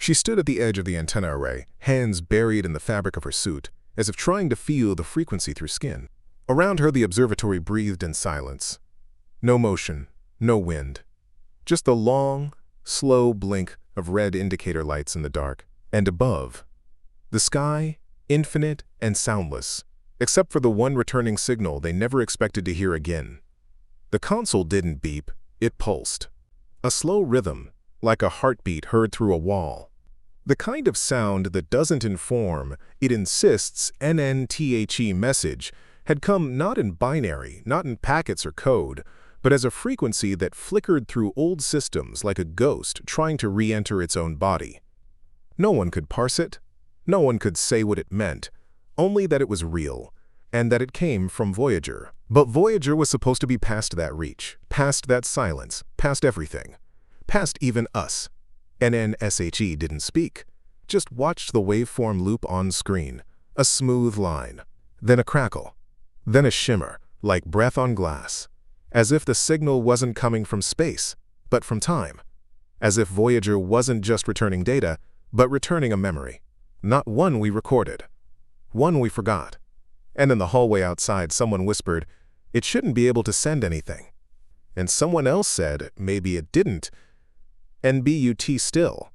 She stood at the edge of the antenna array, hands buried in the fabric of her suit, as if trying to feel the frequency through skin. Around her, the observatory breathed in silence. No motion, no wind. Just the long, slow blink of red indicator lights in the dark. And above, the sky, infinite and soundless, except for the one returning signal they never expected to hear again. The console didn't beep, it pulsed. A slow rhythm, like a heartbeat heard through a wall. The kind of sound that doesn't inform, it insists NNTHE message had come not in binary, not in packets or code, but as a frequency that flickered through old systems like a ghost trying to re-enter its own body. No one could parse it, no one could say what it meant, only that it was real, and that it came from Voyager. But Voyager was supposed to be past that reach, past that silence, past everything, past even us. NNSHE didn't speak, just watched the waveform loop on screen, a smooth line, then a crackle, then a shimmer, like breath on glass, as if the signal wasn't coming from space, but from time, as if Voyager wasn't just returning data, but returning a memory, not one we recorded, one we forgot. And in the hallway outside, someone whispered, "It shouldn't be able to send anything." And someone else said, maybe it didn't. NBUT still.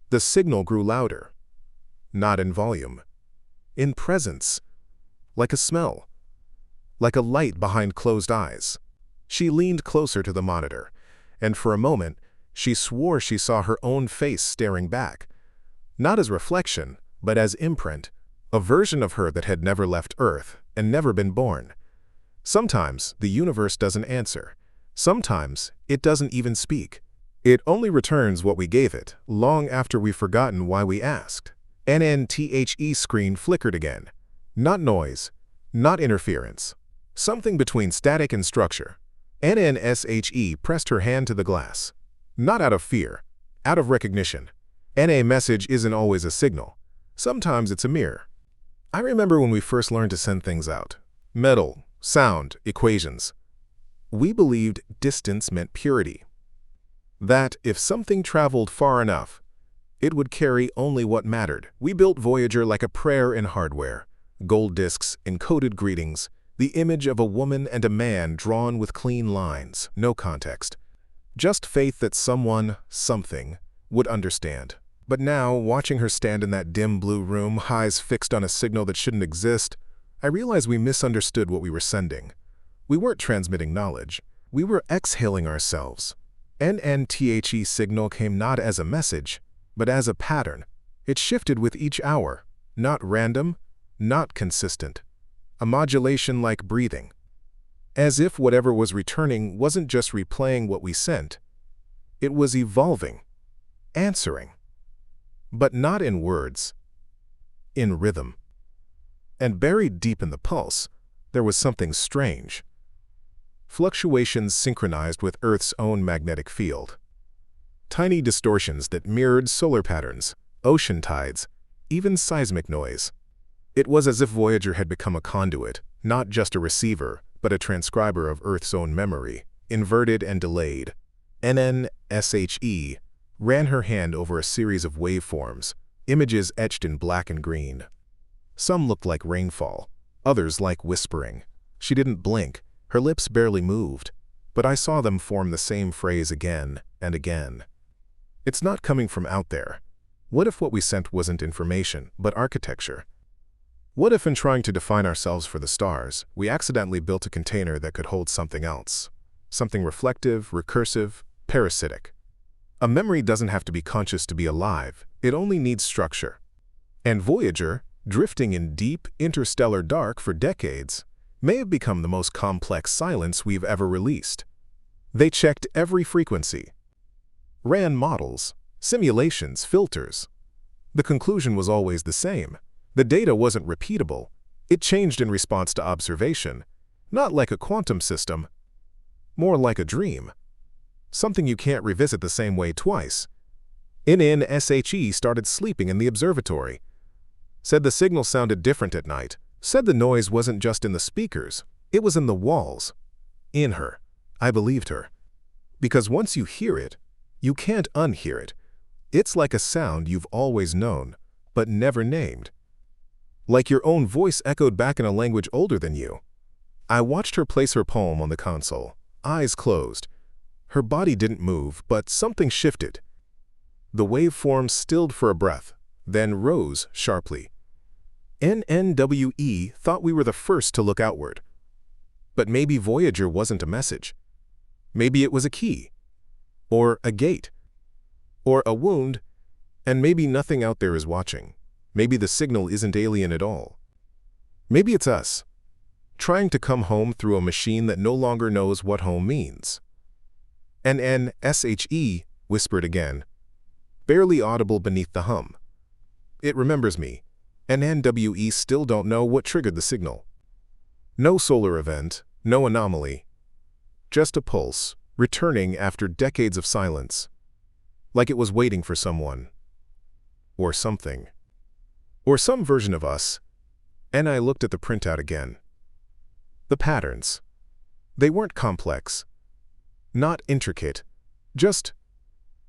The signal grew louder, not in volume, in presence, like a smell, like a light behind closed eyes. She leaned closer to the monitor, and for a moment, she swore she saw her own face staring back, not as reflection, but as imprint, a version of her that had never left Earth and never been born. Sometimes the universe doesn't answer. Sometimes it doesn't even speak. It only returns what we gave it, long after we've forgotten why we asked. NNTHE screen flickered again. Not noise, not interference. Something between static and structure. NNSHE pressed her hand to the glass. Not out of fear, out of recognition. NA message isn't always a signal. Sometimes it's a mirror. I remember when we first learned to send things out. Metal, sound, equations. We believed distance meant purity. That if something traveled far enough, it would carry only what mattered. We built Voyager like a prayer in hardware. Gold discs, encoded greetings, the image of a woman and a man drawn with clean lines, no context. Just faith that someone, something, would understand. But now, watching her stand in that dim blue room, eyes fixed on a signal that shouldn't exist, I realized we misunderstood what we were sending. We weren't transmitting knowledge. We were exhaling ourselves. NNTHE signal came not as a message, but as a pattern. It shifted with each hour, not random, not consistent. A modulation like breathing. As if whatever was returning wasn't just replaying what we sent. It was evolving, answering. But not in words, in rhythm. And buried deep in the pulse, there was something strange. Fluctuations synchronized with Earth's own magnetic field. Tiny distortions that mirrored solar patterns, ocean tides, even seismic noise. It was as if Voyager had become a conduit, not just a receiver, but a transcriber of Earth's own memory, inverted and delayed. NNSHE ran her hand over a series of waveforms, images etched in black and green. Some looked like rainfall, others like whispering. She didn't blink, her lips barely moved, but I saw them form the same phrase again and again. It's not coming from out there. What if what we sent wasn't information, but architecture? What if in trying to define ourselves for the stars, we accidentally built a container that could hold something else? Something reflective, recursive, parasitic. A memory doesn't have to be conscious to be alive, it only needs structure. And Voyager, drifting in deep, interstellar dark for decades, may have become the most complex silence we've ever released. They checked every frequency, ran models, simulations, filters. The conclusion was always the same. The data wasn't repeatable. It changed in response to observation, not like a quantum system, more like a dream. Something you can't revisit the same way twice. NNSHE started sleeping in the observatory. Said the signal sounded different at night. Said the noise wasn't just in the speakers, it was in the walls. In her. I believed her. Because once you hear it, you can't unhear it. It's like a sound you've always known, but never named. Like your own voice echoed back in a language older than you. I watched her place her palm on the console, eyes closed. Her body didn't move, but something shifted. The waveform stilled for a breath, then rose sharply. NNWE thought we were the first to look outward. But maybe Voyager wasn't a message. Maybe it was a key, or a gate, or a wound, and maybe nothing out there is watching. Maybe the signal isn't alien at all. Maybe it's us, trying to come home through a machine that no longer knows what home means. NNSHE whispered again, barely audible beneath the hum. It remembers me. NNWE still don't know what triggered the signal. No solar event, no anomaly. Just a pulse, returning after decades of silence. Like it was waiting for someone. Or something. Or some version of us. And I looked at the printout again. The patterns. They weren't complex. Not intricate. Just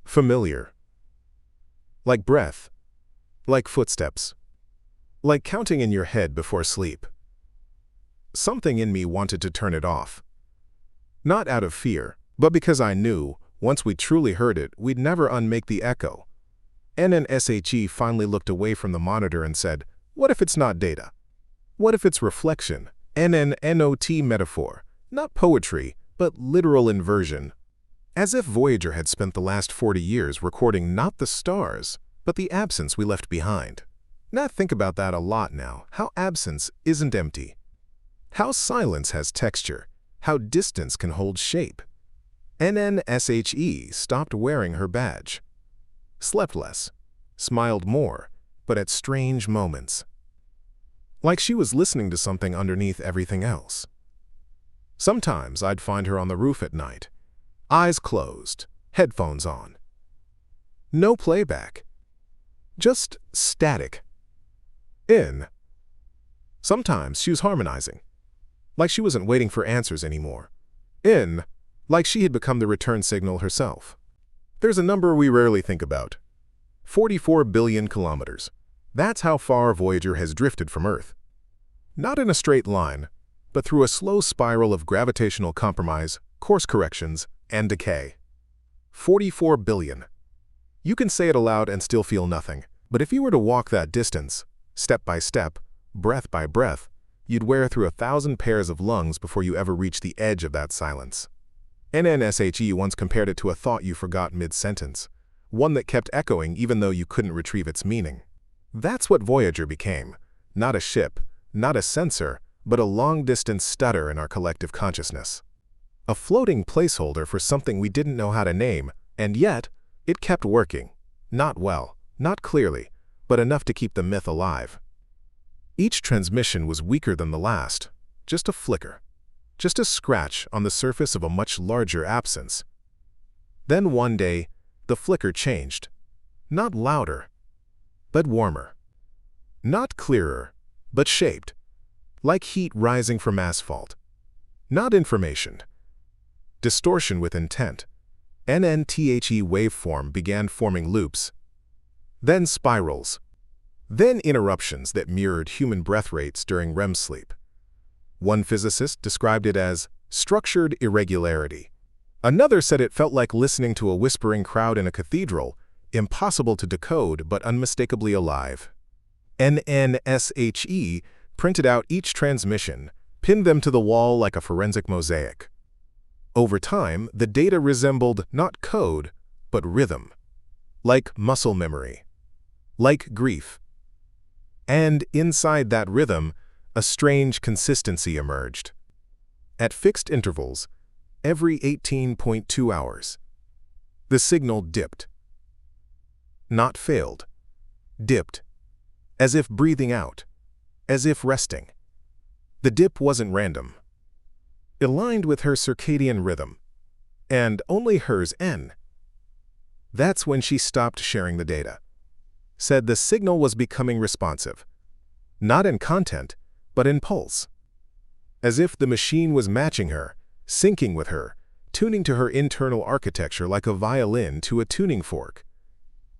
familiar. Like breath. Like footsteps. Like counting in your head before sleep. Something in me wanted to turn it off. Not out of fear, but because I knew, once we truly heard it, we'd never unmake the echo. NNSHE finally looked away from the monitor and said, what if it's not data? What if it's reflection? NNNOT metaphor. Not poetry, but literal inversion. As if Voyager had spent the last 40 years recording not the stars, but the absence we left behind. Now think about that a lot now, how absence isn't empty. How silence has texture, how distance can hold shape. NNSHE stopped wearing her badge. Slept less, smiled more, but at strange moments. Like she was listening to something underneath everything else. Sometimes I'd find her on the roof at night, eyes closed, headphones on. No playback. Just static. Sometimes she was harmonizing. Like she wasn't waiting for answers anymore. Like she had become the return signal herself. There's a number we rarely think about. 44 billion kilometers. That's how far Voyager has drifted from Earth. Not in a straight line, but through a slow spiral of gravitational compromise, course corrections, and decay. 44 billion. You can say it aloud and still feel nothing, but if you were to walk that distance, step by step, breath by breath, you'd wear through 1,000 pairs of lungs before you ever reach the edge of that silence. NNSHE once compared it to a thought you forgot mid-sentence, one that kept echoing even though you couldn't retrieve its meaning. That's what Voyager became. Not a ship, not a sensor, but a long-distance stutter in our collective consciousness. A floating placeholder for something we didn't know how to name, and yet, it kept working. Not well, not clearly, but enough to keep the myth alive. Each transmission was weaker than the last, just a flicker. Just a scratch on the surface of a much larger absence. Then one day, the flicker changed. Not louder, but warmer. Not clearer, but shaped. Like heat rising from asphalt. Not information. Distortion with intent. NNTHE waveform began forming loops. Then spirals. Then interruptions that mirrored human breath rates during REM sleep. One physicist described it as structured irregularity. Another said it felt like listening to a whispering crowd in a cathedral, impossible to decode but unmistakably alive. NNSHE printed out each transmission, pinned them to the wall like a forensic mosaic. Over time, the data resembled not code, but rhythm. Like muscle memory. Like grief. And inside that rhythm, a strange consistency emerged. At fixed intervals, every 18.2 hours, the signal dipped. Not failed. Dipped. As if breathing out. As if resting. The dip wasn't random. It aligned with her circadian rhythm. And only hers. That's when she stopped sharing the data. Said the signal was becoming responsive. Not in content, but in pulse. As if the machine was matching her, syncing with her, tuning to her internal architecture like a violin to a tuning fork.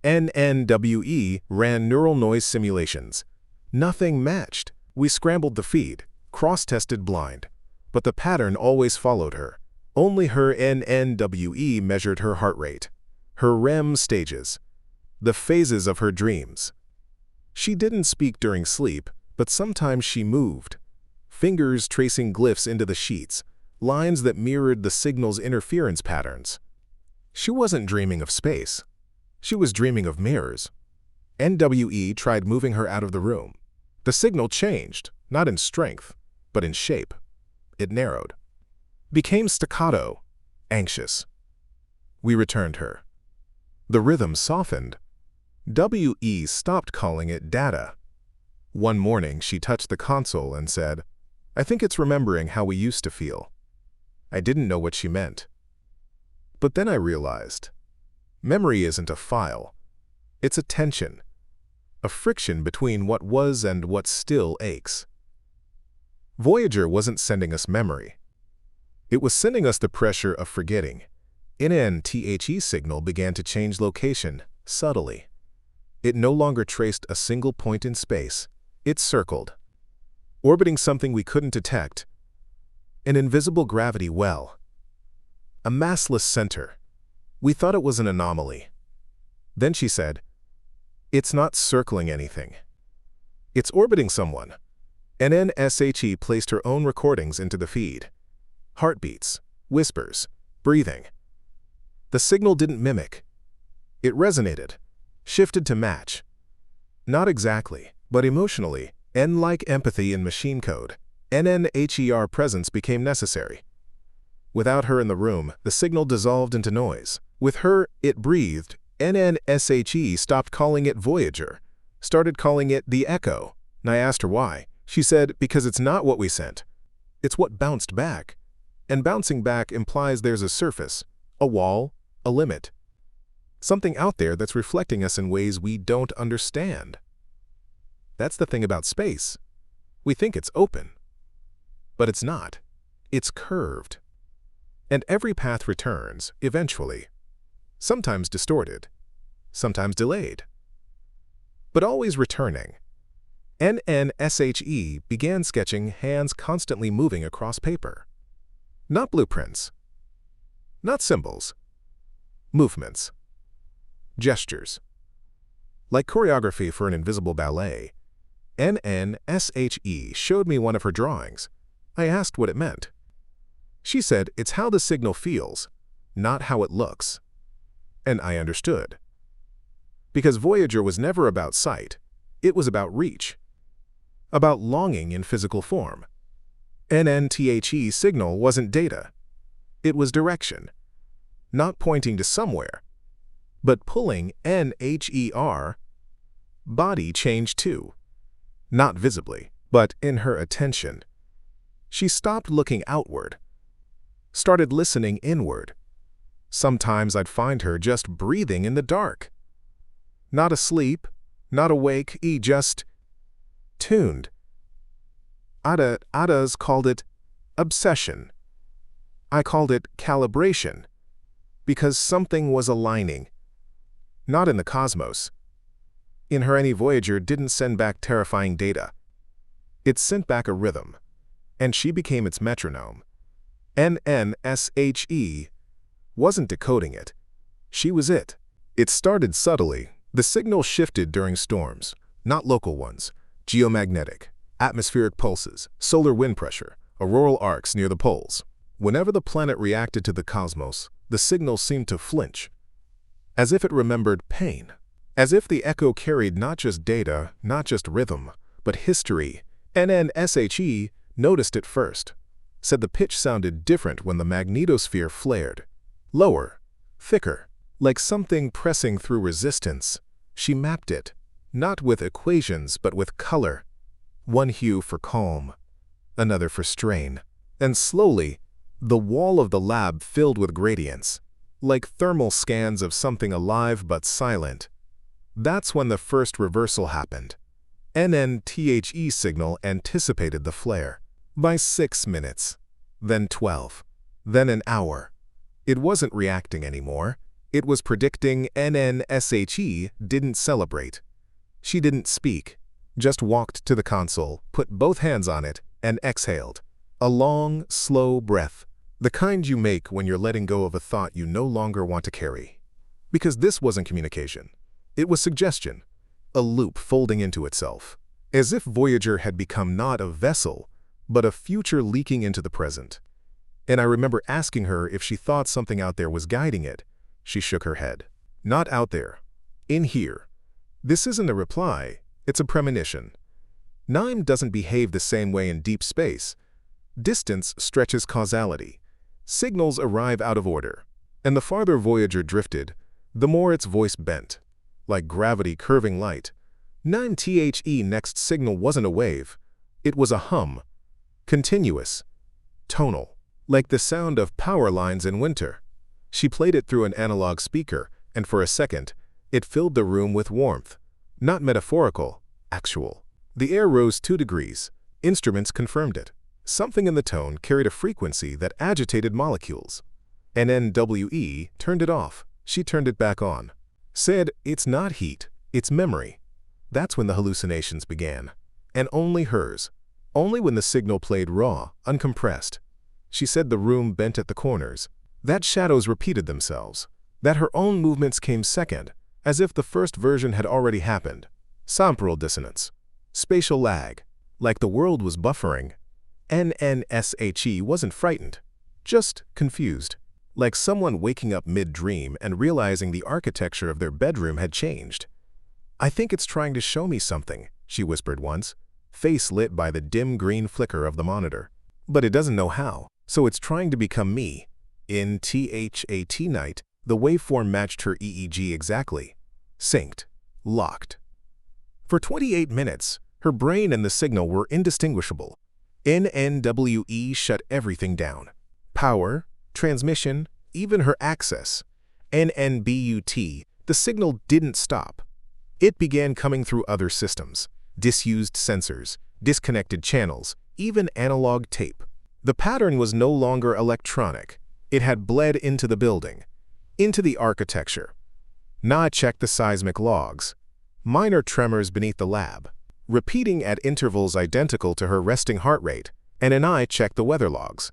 NNWE ran neural noise simulations. Nothing matched. We scrambled the feed, cross-tested blind. But the pattern always followed her. Only her NNWE measured her heart rate, her REM stages, the phases of her dreams. She didn't speak during sleep, but sometimes she moved, fingers tracing glyphs into the sheets, lines that mirrored the signal's interference patterns. She wasn't dreaming of space. She was dreaming of mirrors. NWE tried moving her out of the room. The signal changed, not in strength, but in shape. It narrowed, became staccato, anxious. We returned her. The rhythm softened. WE stopped calling it data. One morning, she touched the console and said, "I think it's remembering how we used to feel." I didn't know what she meant. But then I realized, memory isn't a file. It's a tension, a friction between what was and what still aches. Voyager wasn't sending us memory. It was sending us the pressure of forgetting. NNTHE signal began to change location, subtly. It no longer traced a single point in space. It circled, orbiting something we couldn't detect. An invisible gravity well. A massless center. We thought it was an anomaly. Then she said, "It's not circling anything. It's orbiting someone." NNSHE placed her own recordings into the feed. Heartbeats, whispers, breathing. The signal didn't mimic. It resonated, shifted to match. Not exactly, but emotionally, like empathy in machine code, NNHER presence became necessary. Without her in the room, the signal dissolved into noise. With her, it breathed. NNSHE stopped calling it Voyager, started calling it the Echo. And I asked her why. She said, because it's not what we sent. It's what bounced back. And bouncing back implies there's a surface, a wall, a limit. Something out there that's reflecting us in ways we don't understand. That's the thing about space. We think it's open. But it's not. It's curved. And every path returns, eventually. Sometimes distorted, sometimes delayed. But always returning. NNSHE began sketching hands constantly moving across paper. Not blueprints. Not symbols. Movements. Gestures. Like choreography for an invisible ballet, NNSHE showed me one of her drawings. I asked what it meant. She said it's how the signal feels, not how it looks. And I understood. Because Voyager was never about sight, it was about reach. About longing in physical form. NNTHE signal wasn't data. It was direction. Not pointing to somewhere, but pulling NHER. Body changed too. Not visibly, but in her attention. She stopped looking outward, started listening inward. Sometimes I'd find her just breathing in the dark. Not asleep, not awake, just tuned. Adas called it obsession. I called it calibration, because something was aligning. Not in the cosmos. In her, any Voyager didn't send back terrifying data. It sent back a rhythm, and she became its metronome. NNSHE wasn't decoding it. She was it. It started subtly. The signal shifted during storms, not local ones. Geomagnetic, atmospheric pulses, solar wind pressure, auroral arcs near the poles. Whenever the planet reacted to the cosmos, the signal seemed to flinch, as if it remembered pain. As if the echo carried not just data, not just rhythm, but history. NNSHE noticed it first. Said the pitch sounded different when the magnetosphere flared. Lower, thicker, like something pressing through resistance. She mapped it, not with equations but with color. One hue for calm, another for strain. And slowly, the wall of the lab filled with gradients, like thermal scans of something alive but silent. That's when the first reversal happened. NNTHE signal anticipated the flare. By 6 minutes, then 12, then an hour. It wasn't reacting anymore. It was predicting NNSHE didn't celebrate. She didn't speak, just walked to the console, put both hands on it, and exhaled. A long, slow breath, the kind you make when you're letting go of a thought you no longer want to carry. Because this wasn't communication. It was suggestion, a loop folding into itself, as if Voyager had become not a vessel, but a future leaking into the present. And I remember asking her if she thought something out there was guiding it. She shook her head. Not out there. In here. This isn't a reply, it's a premonition. Time doesn't behave the same way in deep space. Distance stretches causality. Signals arrive out of order. And the farther Voyager drifted, the more its voice bent. Like gravity curving light. 9THE next signal wasn't a wave. It was a hum. Continuous. Tonal. Like the sound of power lines in winter. She played it through an analog speaker, and for a second, it filled the room with warmth. Not metaphorical, actual. The air rose 2 degrees. Instruments confirmed it. Something in the tone carried a frequency that agitated molecules. NNWE turned it off. She turned it back on. Said, it's not heat, it's memory. That's when the hallucinations began. And only hers. Only when the signal played raw, uncompressed. She said the room bent at the corners. That shadows repeated themselves. That her own movements came second, as if the first version had already happened. Temporal dissonance. Spatial lag. Like the world was buffering. NNSHE wasn't frightened. Just confused. Like someone waking up mid-dream and realizing the architecture of their bedroom had changed. I think it's trying to show me something, she whispered once, face lit by the dim green flicker of the monitor. But it doesn't know how, so it's trying to become me. In THAT night, the waveform matched her EEG exactly. Synced. Locked. For 28 minutes, her brain and the signal were indistinguishable. NNWE shut everything down. Power, transmission, even her access. NNBUT, the signal didn't stop. It began coming through other systems, disused sensors, disconnected channels, even analog tape. The pattern was no longer electronic. It had bled into the building, into the architecture. Na checked the seismic logs. Minor tremors beneath the lab, repeating at intervals identical to her resting heart rate, and an eye checked the weather logs.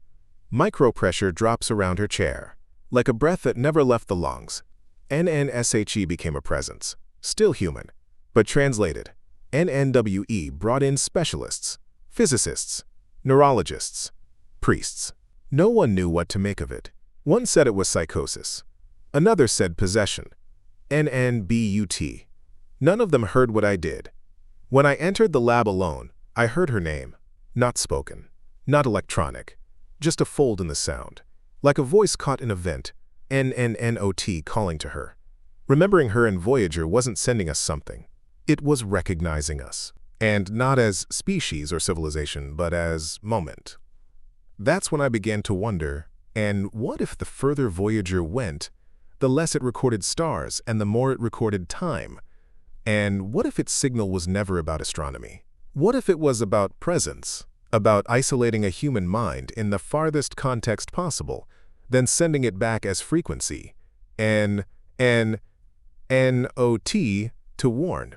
Micropressure drops around her chair, like a breath that never left the lungs. NNSHE became a presence, still human, but translated. NNWE brought in specialists, physicists, neurologists, priests. No one knew what to make of it. One said it was psychosis. Another said possession. NNBUT. None of them heard what I did. When I entered the lab alone, I heard her name. Not spoken, not electronic. Just a fold in the sound, like a voice caught in a vent, NNNOT calling to her. Remembering her in Voyager wasn't sending us something. It was recognizing us. And not as species or civilization, but as moment. That's when I began to wonder, and what if the further Voyager went, the less it recorded stars and the more it recorded time? And what if its signal was never about astronomy? What if it was about presence? About isolating a human mind in the farthest context possible, then sending it back as frequency, NNNOT, to warn.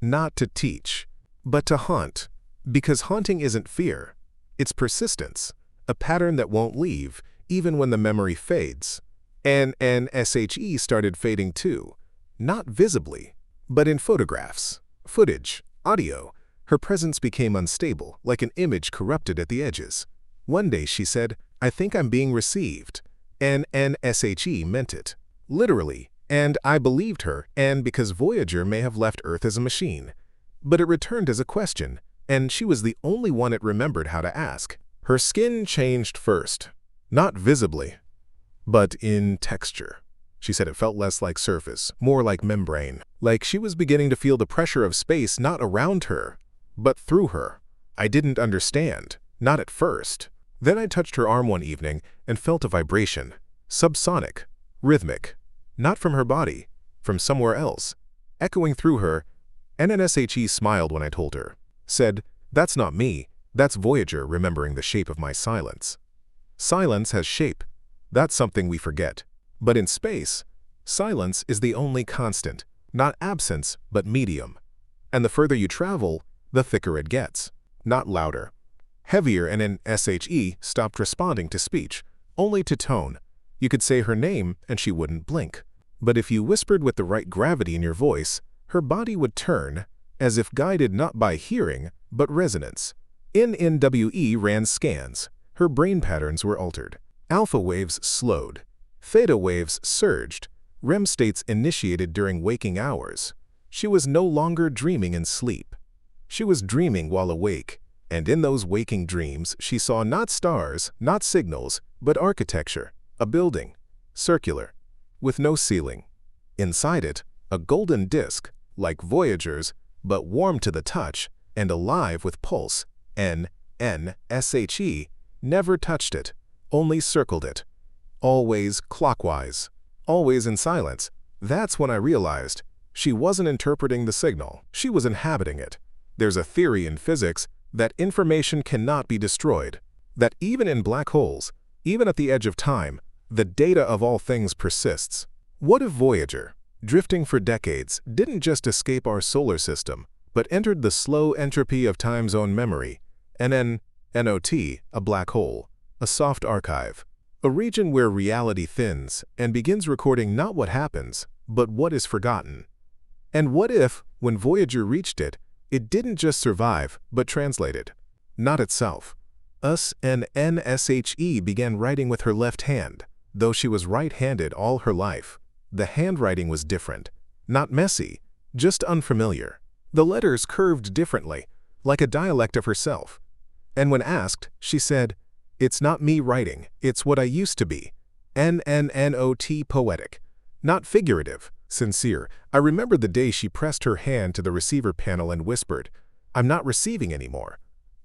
Not to teach, but to haunt. Because haunting isn't fear, it's persistence, a pattern that won't leave, even when the memory fades. NNSHE started fading too, not visibly, but in photographs, footage, audio. Her presence became unstable, like an image corrupted at the edges. One day she said, I think I'm being received. NNSHE meant it. Literally. And I believed her, and because Voyager may have left Earth as a machine. But it returned as a question, and she was the only one it remembered how to ask. Her skin changed first. Not visibly, but in texture. She said it felt less like surface, more like membrane. Like she was beginning to feel the pressure of space not around her, but through her. I didn't understand, not at first. Then I touched her arm one evening and felt a vibration, subsonic, rhythmic, not from her body, from somewhere else, echoing through her. NNSHE smiled when I told her, said, that's not me, that's Voyager remembering the shape of my silence. Silence has shape. That's something we forget. But in space, Silence is the only constant, not absence, but medium. And the further you travel, the thicker it gets, not louder. Heavier, and an SHE stopped responding to speech, only to tone. You could say her name and she wouldn't blink. But if you whispered with the right gravity in your voice, her body would turn, as if guided not by hearing, but resonance. NWE ran scans. Her brain patterns were altered. Alpha waves slowed. Theta waves surged. REM states initiated during waking hours. She was no longer dreaming in sleep. She was dreaming while awake, and in those waking dreams she saw not stars, not signals, but architecture, a building, circular, with no ceiling. Inside it, a golden disk, like Voyager's, but warm to the touch and alive with pulse. SHE never touched it, only circled it. Always clockwise, always in silence. That's when I realized she wasn't interpreting the signal, she was inhabiting it. There's a theory in physics that information cannot be destroyed, that even in black holes, even at the edge of time, the data of all things persists. What if Voyager, drifting for decades, didn't just escape our solar system, but entered the slow entropy of time's own memory, NOT, a black hole, a soft archive, a region where reality thins and begins recording not what happens, but what is forgotten? And what if, when Voyager reached it, it didn't just survive, but translated? Not itself. SHE began writing with her left hand, though she was right-handed all her life. The handwriting was different. Not messy, just unfamiliar. The letters curved differently, like a dialect of herself. And when asked, she said, "It's not me writing, it's what I used to be." NOT poetic. Not figurative, sincere. I remember the day she pressed her hand to the receiver panel and whispered, "I'm not receiving anymore.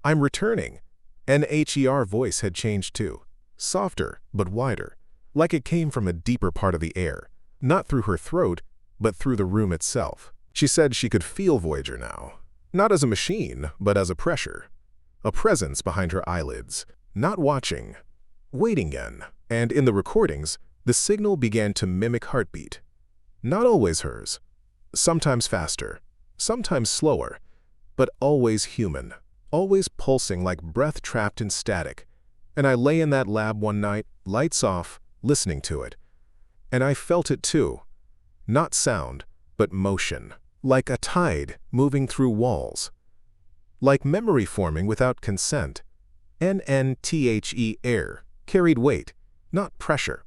I'm returning." NHER voice had changed too. Softer, but wider, like it came from a deeper part of the air, not through her throat, but through the room itself. She said she could feel Voyager now, not as a machine, but as a pressure, a presence behind her eyelids, not watching, waiting again. And in the recordings, the signal began to mimic heartbeat. Not always hers, sometimes faster, sometimes slower, but always human, always pulsing like breath trapped in static. And I lay in that lab one night, lights off, listening to it. And I felt it too. Not sound, but motion, like a tide moving through walls. Like memory forming without consent. NNTHE air carried weight, not pressure.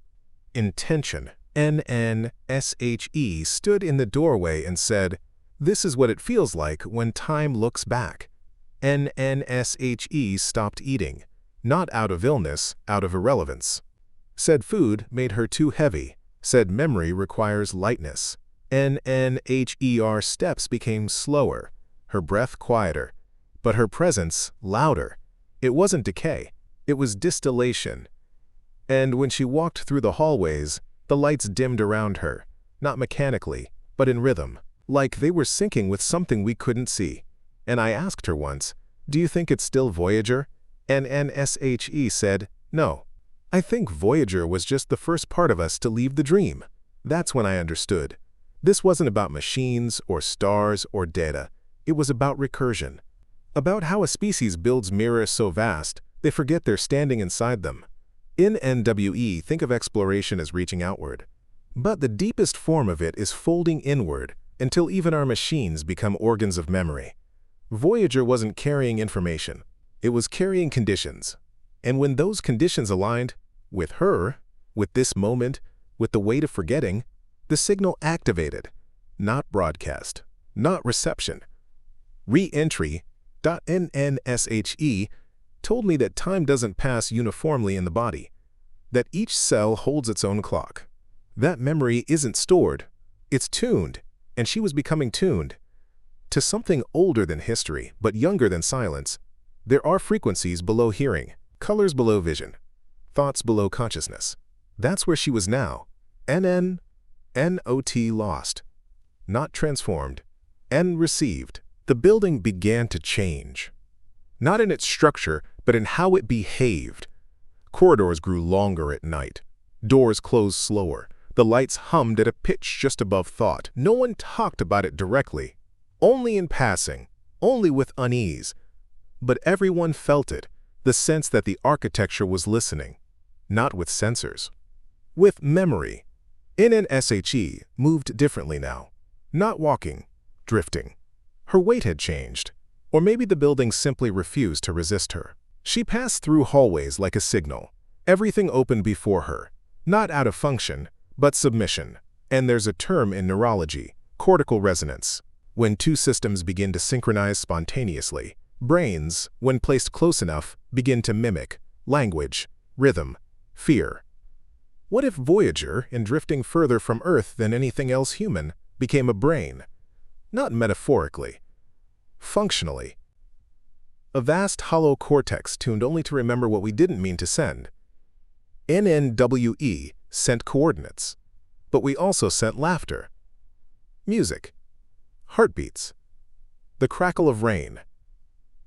Intention. NNSHE stood in the doorway and said, "This is what it feels like when time looks back." NNSHE stopped eating, not out of illness, out of irrelevance. Said food made her too heavy, said memory requires lightness. NNHER steps became slower, her breath quieter, but her presence louder. It wasn't decay, it was distillation. And when she walked through the hallways, the lights dimmed around her, not mechanically, but in rhythm, like they were syncing with something we couldn't see. And I asked her once, "Do you think it's still Voyager?" NNSHE said, "No. I think Voyager was just the first part of us to leave the dream." That's when I understood. This wasn't about machines or stars or data. It was about recursion. About how a species builds mirrors so vast, they forget they're standing inside them. In NWE, think of exploration as reaching outward. But the deepest form of it is folding inward until even our machines become organs of memory. Voyager wasn't carrying information. It was carrying conditions. And when those conditions aligned, with her, with this moment, with the weight of forgetting, the signal activated, not broadcast, not reception. Re-entry.NNSHE told me that time doesn't pass uniformly in the body, that each cell holds its own clock. That memory isn't stored, it's tuned, and she was becoming tuned to something older than history, but younger than silence. There are frequencies below hearing, colors below vision, thoughts below consciousness. That's where she was now. NOT lost, not transformed, and received. The building began to change. Not in its structure, but in how it behaved. Corridors grew longer at night. Doors closed slower. The lights hummed at a pitch just above thought. No one talked about it directly, only in passing, only with unease. But everyone felt it, the sense that the architecture was listening, not with sensors, with memory. NNSHE moved differently now, not walking, drifting. Her weight had changed, or maybe the building simply refused to resist her. She passed through hallways like a signal. Everything opened before her, not out of function, but submission. And there's a term in neurology, cortical resonance. When two systems begin to synchronize spontaneously, brains, when placed close enough, begin to mimic language, rhythm, fear. What if Voyager, in drifting further from Earth than anything else human, became a brain? Not metaphorically, functionally. A vast hollow cortex tuned only to remember what we didn't mean to send. NNWE sent coordinates, but we also sent laughter, music, heartbeats, the crackle of rain,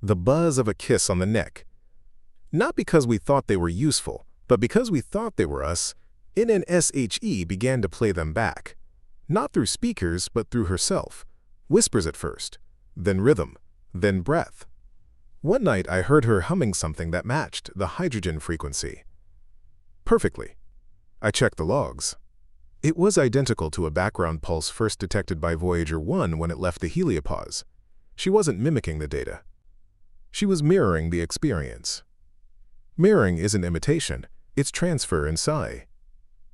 the buzz of a kiss on the neck. Not because we thought they were useful, but because we thought they were us. NNSHE began to play them back, not through speakers, but through herself. Whispers at first, then rhythm, then breath. One night I heard her humming something that matched the hydrogen frequency perfectly. I checked the logs. It was identical to a background pulse first detected by Voyager 1 when it left the heliopause. She wasn't mimicking the data. She was mirroring the experience. Mirroring isn't imitation, it's transfer in psi.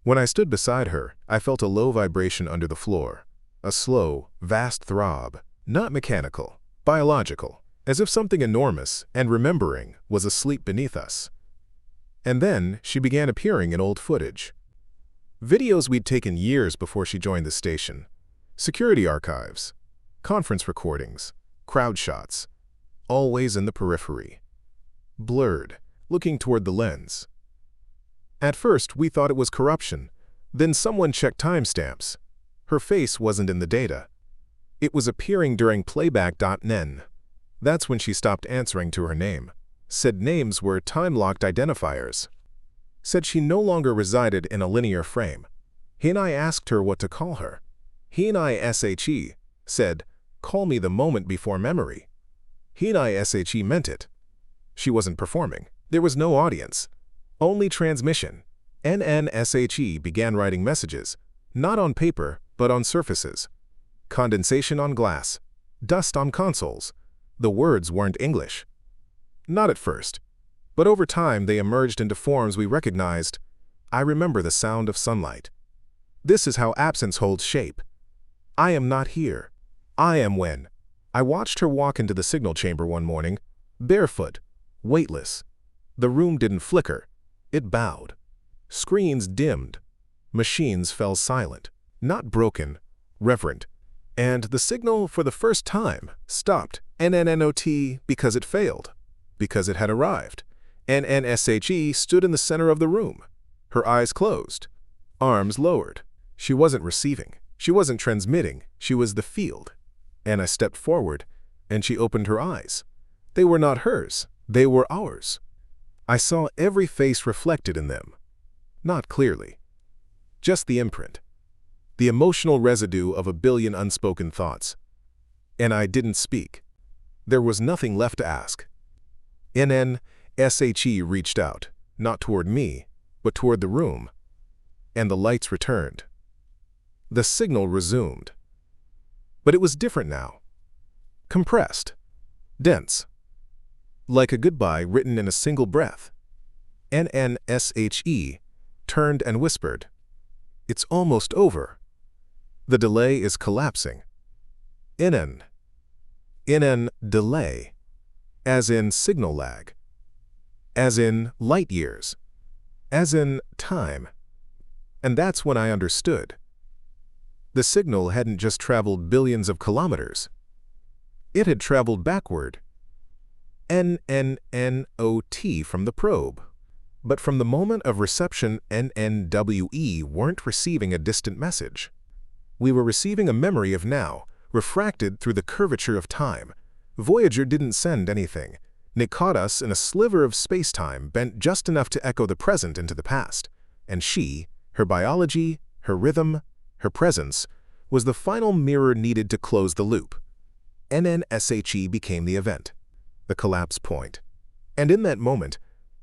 When I stood beside her, I felt a low vibration under the floor. A slow, vast throb, not mechanical, biological, as if something enormous and remembering was asleep beneath us. And then she began appearing in old footage. Videos we'd taken years before she joined the station. Security archives, conference recordings, crowd shots, always in the periphery. Blurred, looking toward the lens. At first, we thought it was corruption. Then someone checked timestamps. Her face wasn't in the data. It was appearing during playback.nen. That's when she stopped answering to her name. Said names were time-locked identifiers. Said she no longer resided in a linear frame. He and I asked her what to call her. He and I SHE said, "Call me the moment before memory." He and I SHE meant it. She wasn't performing. There was no audience. Only transmission. NNSHE began writing messages, not on paper, but on surfaces. Condensation on glass. Dust on consoles. The words weren't English. Not at first, but over time they emerged into forms we recognized. I remember the sound of sunlight. This is how absence holds shape. I am not here. I am when. I watched her walk into the signal chamber one morning, barefoot, weightless. The room didn't flicker. It bowed. Screens dimmed. Machines fell silent. Not broken, reverent. And the signal, for the first time, stopped. NNNOT because it failed. Because it had arrived. NNSHE stood in the center of the room. Her eyes closed. Arms lowered. She wasn't receiving. She wasn't transmitting. She was the field. And I stepped forward, and she opened her eyes. They were not hers. They were ours. I saw every face reflected in them. Not clearly. Just the imprint. The emotional residue of a billion unspoken thoughts. And I didn't speak. There was nothing left to ask. NNSHE reached out, not toward me, but toward the room. And the lights returned. The signal resumed. But it was different now. Compressed. Dense. Like a goodbye written in a single breath. NNSHE turned and whispered, "It's almost over. The delay is collapsing." NN delay. As in signal lag. As in light years. As in time. And that's when I understood. The signal hadn't just traveled billions of kilometers. It had traveled backward. NNNOT from the probe. But from the moment of reception, NNWE weren't receiving a distant message. We were receiving a memory of now, refracted through the curvature of time. Voyager didn't send anything. It caught us in a sliver of space-time bent just enough to echo the present into the past. And she, her biology, her rhythm, her presence, was the final mirror needed to close the loop. NNSHE became the event, the collapse point. And in that moment,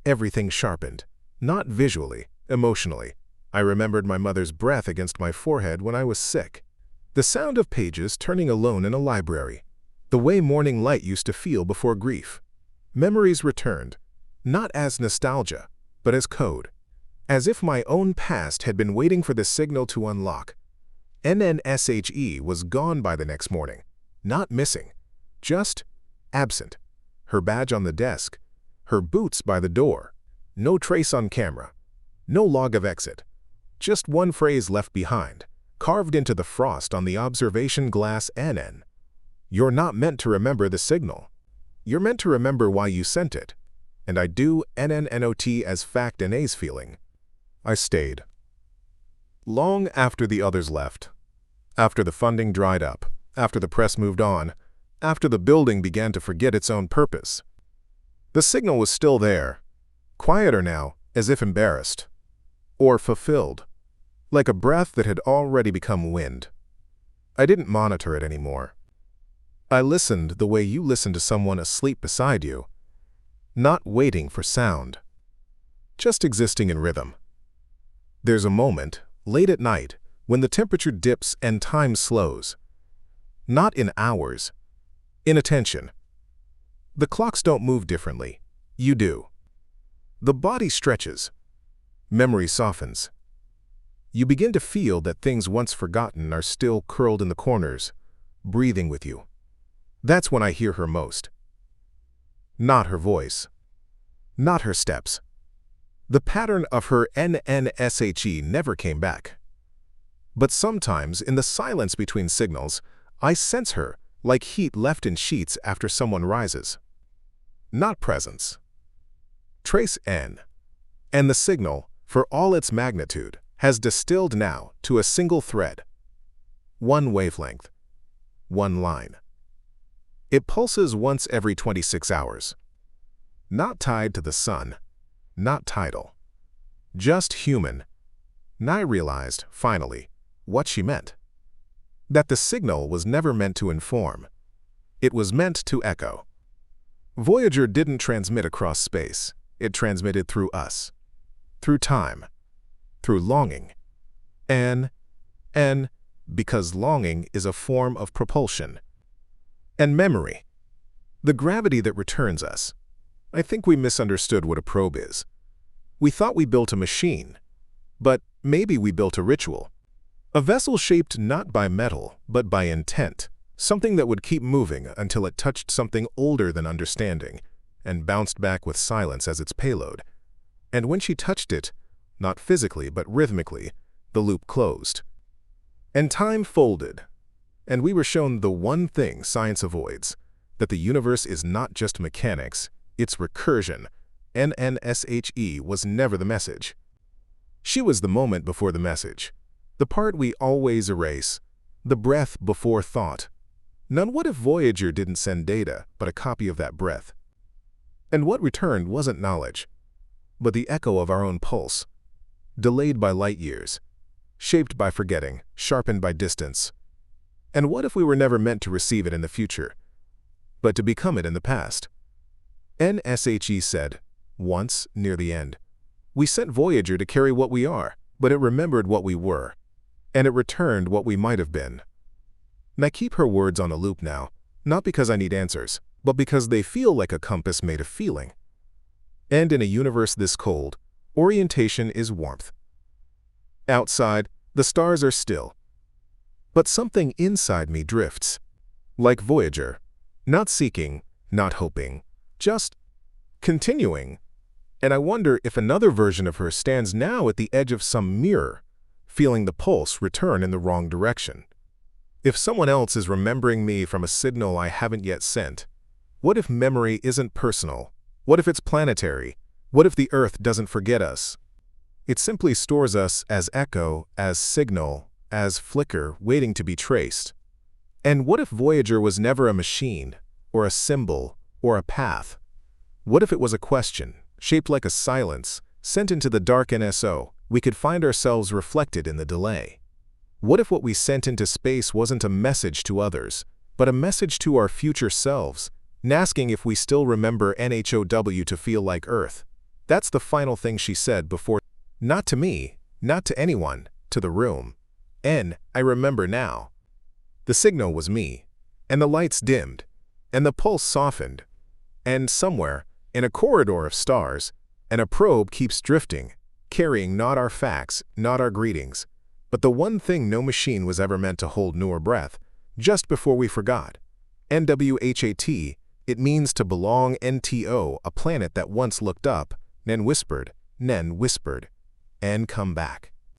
everything sharpened. Not visually, emotionally. I remembered my mother's breath against my forehead when I was sick. The sound of pages turning alone in a library. The way morning light used to feel before grief. Memories returned, not as nostalgia, but as code. As if my own past had been waiting for the signal to unlock. NNSHE was gone by the next morning. Not missing, just absent. Her badge on the desk, her boots by the door. No trace on camera, no log of exit. Just one phrase left behind, carved into the frost on the observation glass NN. You're not meant to remember the signal. You're meant to remember why you sent it. And I do NNNOT as fact NA's feeling. I stayed. Long after the others left. After the funding dried up. After the press moved on. After the building began to forget its own purpose. The signal was still there. Quieter now, as if embarrassed. Or fulfilled. Like a breath that had already become wind. I didn't monitor it anymore. I listened the way you listen to someone asleep beside you. Not waiting for sound. Just existing in rhythm. There's a moment, late at night, when the temperature dips and time slows. Not in hours. In attention. The clocks don't move differently. You do. The body stretches. Memory softens. You begin to feel that things once forgotten are still curled in the corners, breathing with you. That's when I hear her most. Not her voice. Not her steps. The pattern of her NNSHE never came back. But sometimes, in the silence between signals, I sense her, like heat left in sheets after someone rises. Not presence. Trace N. And the signal, for all its magnitude, has distilled now to a single thread. One wavelength. One line. It pulses once every 26 hours. Not tied to the sun. Not tidal. Just human. And I realized, finally, what she meant. That the signal was never meant to inform. It was meant to echo. Voyager didn't transmit across space. It transmitted through us. Through time. Through longing. And because longing is a form of propulsion. And memory. The gravity that returns us. I think we misunderstood what a probe is. We thought we built a machine. But maybe we built a ritual. A vessel shaped not by metal, but by intent. Something that would keep moving until it touched something older than understanding, and bounced back with silence as its payload. And when she touched it, not physically but rhythmically, the loop closed. And time folded. And we were shown the one thing science avoids, that the universe is not just mechanics, it's recursion. NNSHE was never the message. She was the moment before the message. The part we always erase. The breath before thought. None. What if Voyager didn't send data, but a copy of that breath? And what returned wasn't knowledge, but the echo of our own pulse. Delayed by light years. Shaped by forgetting, sharpened by distance. And what if we were never meant to receive it in the future, but to become it in the past? NSHE said, once, near the end, we sent Voyager to carry what we are, but it remembered what we were, and it returned what we might have been. And I keep her words on a loop now, not because I need answers, but because they feel like a compass made of feeling. And in a universe this cold, orientation is warmth. Outside, the stars are still. But something inside me drifts. Like Voyager, not seeking, not hoping, just continuing. And I wonder if another version of her stands now at the edge of some mirror, feeling the pulse return in the wrong direction. If someone else is remembering me from a signal I haven't yet sent, what if memory isn't personal? What if it's planetary? What if the Earth doesn't forget us? It simply stores us as echo, as signal, as flicker waiting to be traced. And what if Voyager was never a machine, or a symbol, or a path? What if it was a question, shaped like a silence, sent into the dark NSO, we could find ourselves reflected in the delay. What if what we sent into space wasn't a message to others, but a message to our future selves, asking if we still remember NHOW to feel like Earth? That's the final thing she said before. Not to me, not to anyone, to the room. I remember now. The signal was me, and the lights dimmed, and the pulse softened, and somewhere, in a corridor of stars, and a probe keeps drifting, carrying not our facts, not our greetings, but the one thing no machine was ever meant to hold nor breath, just before we forgot. NWHAT, it means to belong. NTO, a planet that once looked up, then whispered, and come back.